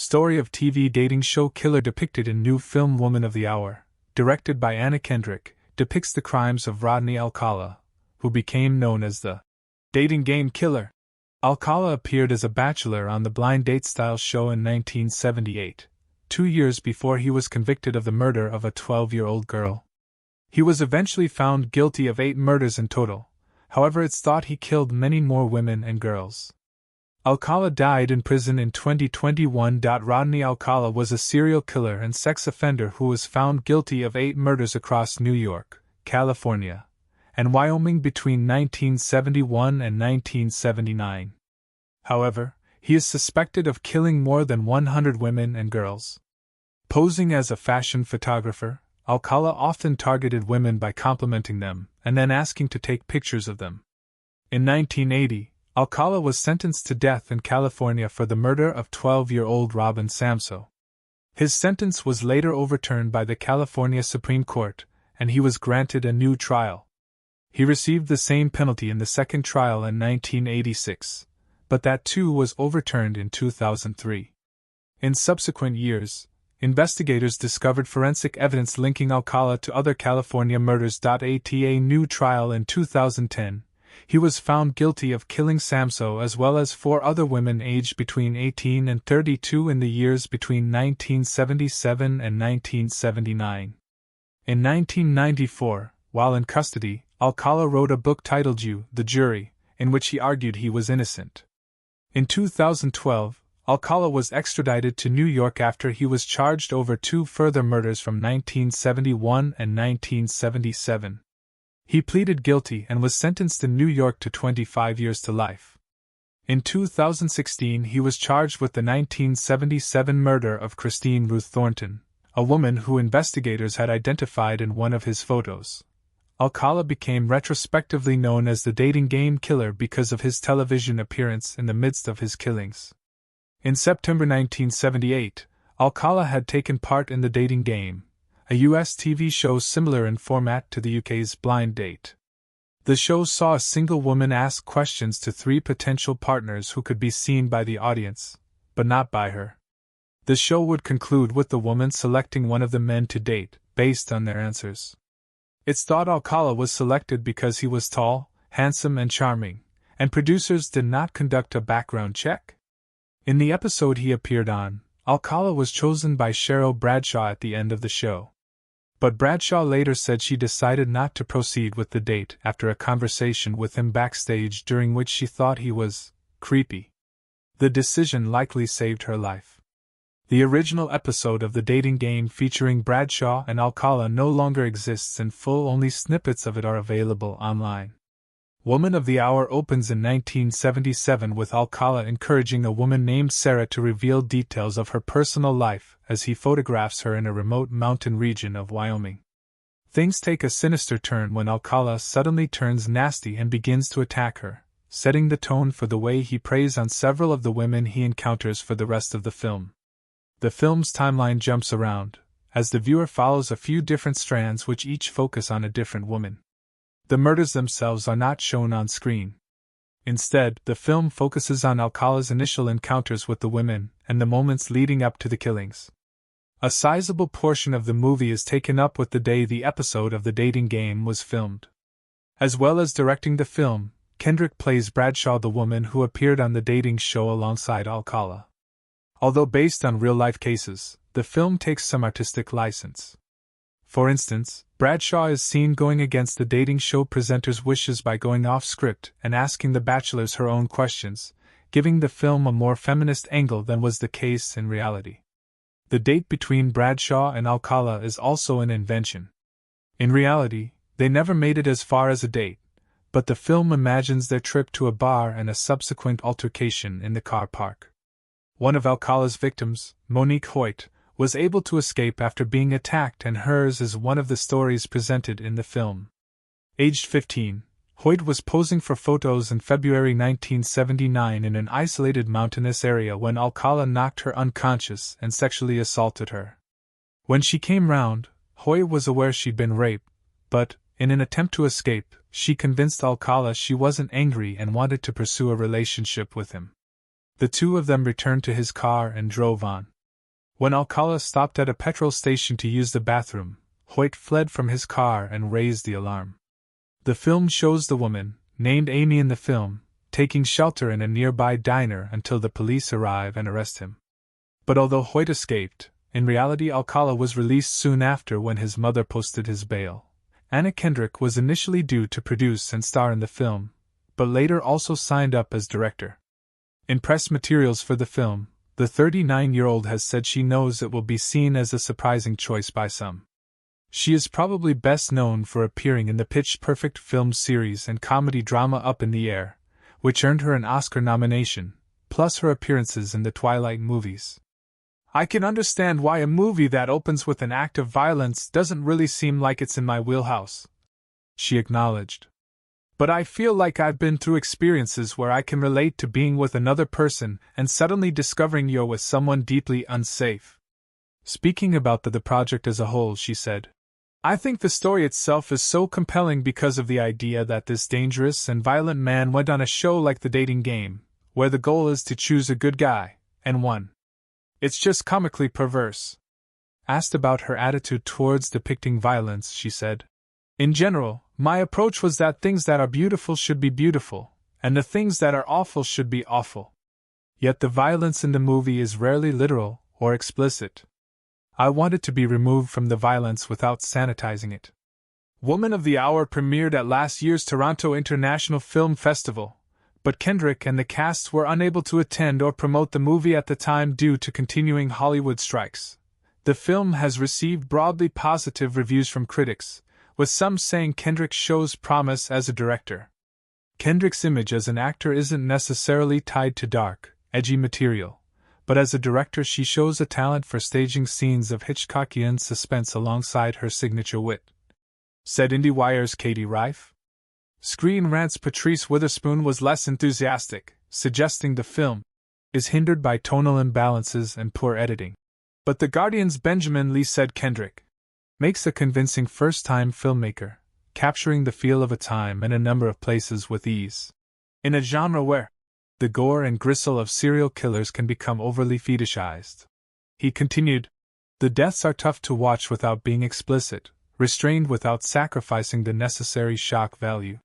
story of TV dating show killer depicted in new film Woman of the Hour, directed by Anna Kendrick, depicts the crimes of Rodney Alcala, who became known as the dating game killer. Alcala appeared as a bachelor on the blind date-style show in 1978, 2 years before he was convicted of the murder of a 12-year-old girl. He was eventually found guilty of 8 murders in total, however it's thought he killed many more women and girls. Alcala died in prison in 2021. Rodney Alcala was a serial killer and sex offender who was found guilty of 8 murders across New York, California, and Wyoming between 1971 and 1979. However, he is suspected of killing more than 100 women and girls. Posing as a fashion photographer, Alcala often targeted women by complimenting them and then asking to take pictures of them. In 1980, Alcala was sentenced to death in California for the murder of 12-year-old Robin Samso. His sentence was later overturned by the California Supreme Court, and he was granted a new trial. He received the same penalty in the second trial in 1986, but that too was overturned in 2003. In subsequent years, investigators discovered forensic evidence linking Alcala to other California murders. At a new trial in 2010, he was found guilty of killing Samso as well as 4 other women aged between 18 and 32 in the years between 1977 and 1979. In 1994, while in custody, Alcala wrote a book titled You, the Jury, in which he argued he was innocent. In 2012, Alcala was extradited to New York after he was charged over 2 further murders from 1971 and 1977. He pleaded guilty and was sentenced in New York to 25 years to life. In 2016, he was charged with the 1977 murder of Christine Ruth Thornton, a woman who investigators had identified in one of his photos. Alcala became retrospectively known as the dating game killer because of his television appearance in the midst of his killings. In September 1978, Alcala had taken part in The Dating Game, a US TV show similar in format to the UK's Blind Date. The show saw a single woman ask questions to 3 potential partners who could be seen by the audience, but not by her. The show would conclude with the woman selecting one of the men to date, based on their answers. It's thought Alcala was selected because he was tall, handsome and charming, and producers did not conduct a background check. In the episode he appeared on, Alcala was chosen by Cheryl Bradshaw at the end of the show. But Bradshaw later said she decided not to proceed with the date after a conversation with him backstage during which she thought he was creepy. The decision likely saved her life. The original episode of The Dating Game featuring Bradshaw and Alcala no longer exists in full, only snippets of it are available online. Woman of the Hour opens in 1977 with Alcala encouraging a woman named Sarah to reveal details of her personal life as he photographs her in a remote mountain region of Wyoming. Things take a sinister turn when Alcala suddenly turns nasty and begins to attack her, setting the tone for the way he preys on several of the women he encounters for the rest of the film. The film's timeline jumps around, as the viewer follows a few different strands which each focus on a different woman. The murders themselves are not shown on screen. Instead, the film focuses on Alcala's initial encounters with the women and the moments leading up to the killings. A sizable portion of the movie is taken up with the day the episode of The Dating Game was filmed. As well as directing the film, Kendrick plays Bradshaw, the woman who appeared on the dating show alongside Alcala. Although based on real-life cases, the film takes some artistic license. For instance, Bradshaw is seen going against the dating show presenter's wishes by going off-script and asking the bachelors her own questions, giving the film a more feminist angle than was the case in reality. The date between Bradshaw and Alcala is also an invention. In reality, they never made it as far as a date, but the film imagines their trip to a bar and a subsequent altercation in the car park. One of Alcala's victims, Monique Hoyt, was able to escape after being attacked, and hers is one of the stories presented in the film. Aged 15, Hoyt was posing for photos in February 1979 in an isolated mountainous area when Alcala knocked her unconscious and sexually assaulted her. When she came round, Hoyt was aware she'd been raped, but, in an attempt to escape, she convinced Alcala she wasn't angry and wanted to pursue a relationship with him. The two of them returned to his car and drove on. When Alcala stopped at a petrol station to use the bathroom, Hoyt fled from his car and raised the alarm. The film shows the woman, named Amy in the film, taking shelter in a nearby diner until the police arrive and arrest him. But although Hoyt escaped, in reality Alcala was released soon after when his mother posted his bail. Anna Kendrick was initially due to produce and star in the film, but later also signed up as director. In press materials for the film, the 39-year-old has said she knows it will be seen as a surprising choice by some. She is probably best known for appearing in the Pitch Perfect film series and comedy drama Up in the Air, which earned her an Oscar nomination, plus her appearances in the Twilight movies. I can understand why a movie that opens with an act of violence doesn't really seem like it's in my wheelhouse, she acknowledged. But I feel like I've been through experiences where I can relate to being with another person and suddenly discovering you're with someone deeply unsafe. Speaking about the project as a whole, she said, I think the story itself is so compelling because of the idea that this dangerous and violent man went on a show like The Dating Game, where the goal is to choose a good guy, and won. It's just comically perverse. Asked about her attitude towards depicting violence, she said, in general, my approach was that things that are beautiful should be beautiful, and the things that are awful should be awful. Yet the violence in the movie is rarely literal or explicit. I wanted to be removed from the violence without sanitizing it. Woman of the Hour premiered at last year's Toronto International Film Festival, but Kendrick and the cast were unable to attend or promote the movie at the time due to continuing Hollywood strikes. The film has received broadly positive reviews from critics, with some saying Kendrick shows promise as a director. Kendrick's image as an actor isn't necessarily tied to dark, edgy material, but as a director she shows a talent for staging scenes of Hitchcockian suspense alongside her signature wit, said IndieWire's Katie Rife. Screen Rant's Patrice Witherspoon was less enthusiastic, suggesting the film is hindered by tonal imbalances and poor editing. But The Guardian's Benjamin Lee said Kendrick makes a convincing first-time filmmaker, capturing the feel of a time and a number of places with ease. In a genre where the gore and gristle of serial killers can become overly fetishized. He continued, the deaths are tough to watch without being explicit, restrained without sacrificing the necessary shock value.